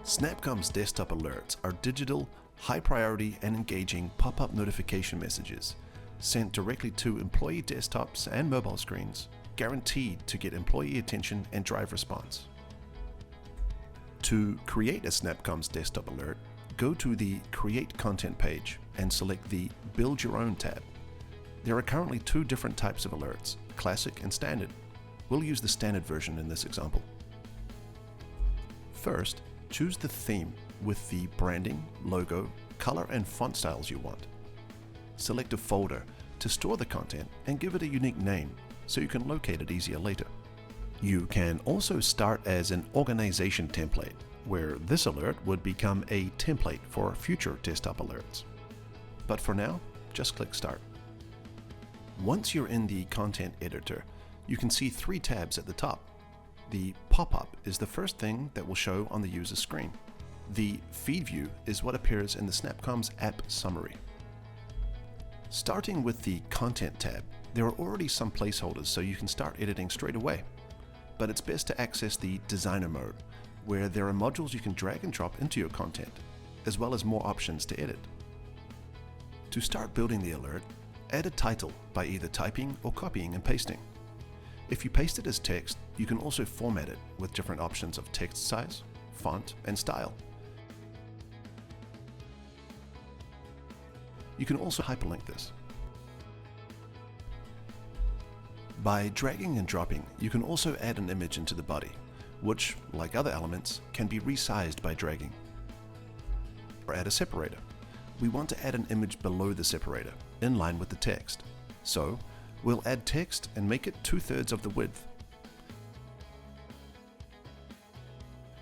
SnapComms desktop alerts are digital, high-priority and engaging pop-up notification messages sent directly to employee desktops and mobile screens, guaranteed to get employee attention and drive response. To create a SnapComms desktop alert, go to the Create Content page and select the Build Your Own tab. There are currently two different types of alerts, Classic and Standard. We'll use the Standard version in this example. First, choose the theme with the branding, logo, color and font styles you want. Select a folder to store the content and give it a unique name so you can locate it easier later. You can also start as an organization template, where this alert would become a template for future desktop alerts. But for now, just click Start. Once you're in the content editor, you can see three tabs at the top. The pop-up is the first thing that will show on the user's screen. The feed view is what appears in the SnapComms app summary. Starting with the Content tab, there are already some placeholders so you can start editing straight away. But it's best to access the Designer mode, where there are modules you can drag and drop into your content, as well as more options to edit. To start building the alert, add a title by either typing or copying and pasting. If you paste it as text, you can also format it with different options of text size, font, and style. You can also hyperlink this. By dragging and dropping, you can also add an image into the body, which, like other elements, can be resized by dragging. Or add a separator. We want to add an image below the separator, in line with the text. So, we'll add text and make it 2/3 of the width.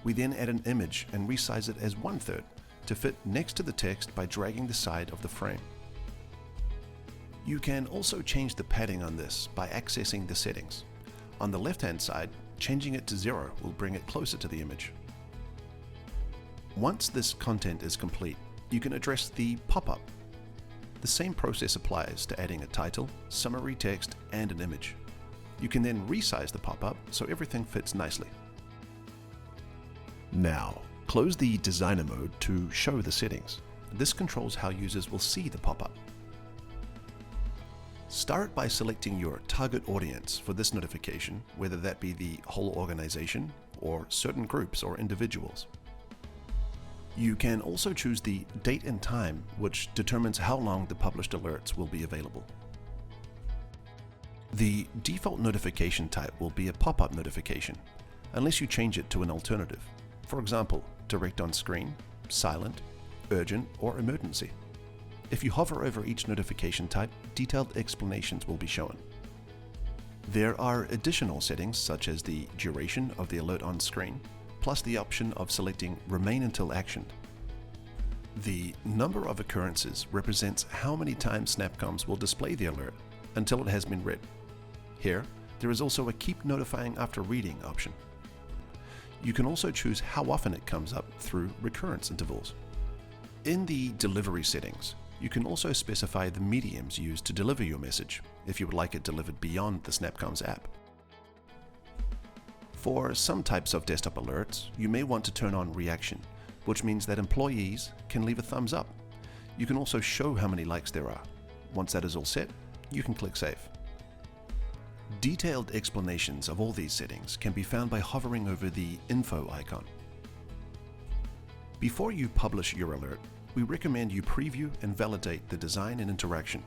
We then add an image and resize it as 1/3 to fit next to the text by dragging the side of the frame. You can also change the padding on this by accessing the settings. On the left-hand side, changing it to 0 will bring it closer to the image. Once this content is complete, you can address the pop-up. The same process applies to adding a title, summary text, and an image. You can then resize the pop-up so everything fits nicely. Now, close the Designer mode to show the settings. This controls how users will see the pop-up. Start by selecting your target audience for this notification, whether that be the whole organization or certain groups or individuals. You can also choose the date and time, which determines how long the published alerts will be available. The default notification type will be a pop-up notification, unless you change it to an alternative. For example, direct on screen, silent, urgent, or emergency. If you hover over each notification type, detailed explanations will be shown. There are additional settings such as the duration of the alert on screen, plus the option of selecting Remain until actioned. The number of occurrences represents how many times SnapComms will display the alert until it has been read. Here, there is also a Keep Notifying After Reading option. You can also choose how often it comes up through recurrence intervals. In the delivery settings, you can also specify the mediums used to deliver your message if you would like it delivered beyond the SnapComms app. For some types of desktop alerts, you may want to turn on reaction, which means that employees can leave a thumbs up. You can also show how many likes there are. Once that is all set, you can click Save. Detailed explanations of all these settings can be found by hovering over the Info icon. Before you publish your alert, we recommend you preview and validate the design and interaction.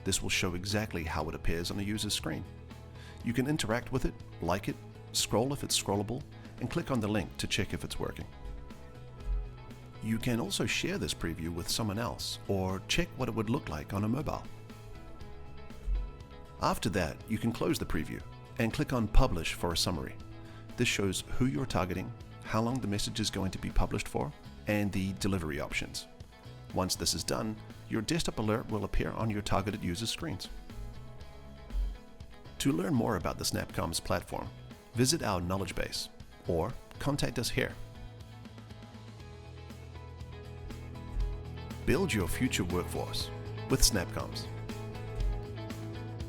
This will show exactly how it appears on a user's screen. You can interact with it, like it, scroll if it's scrollable, and click on the link to check if it's working. You can also share this preview with someone else or check what it would look like on a mobile. After that, you can close the preview and click on Publish for a summary. This shows who you're targeting, how long the message is going to be published for, and the delivery options. Once this is done, your desktop alert will appear on your targeted users' screens. To learn more about the SnapComms platform, visit our knowledge base or contact us here. Build your future workforce with SnapComms.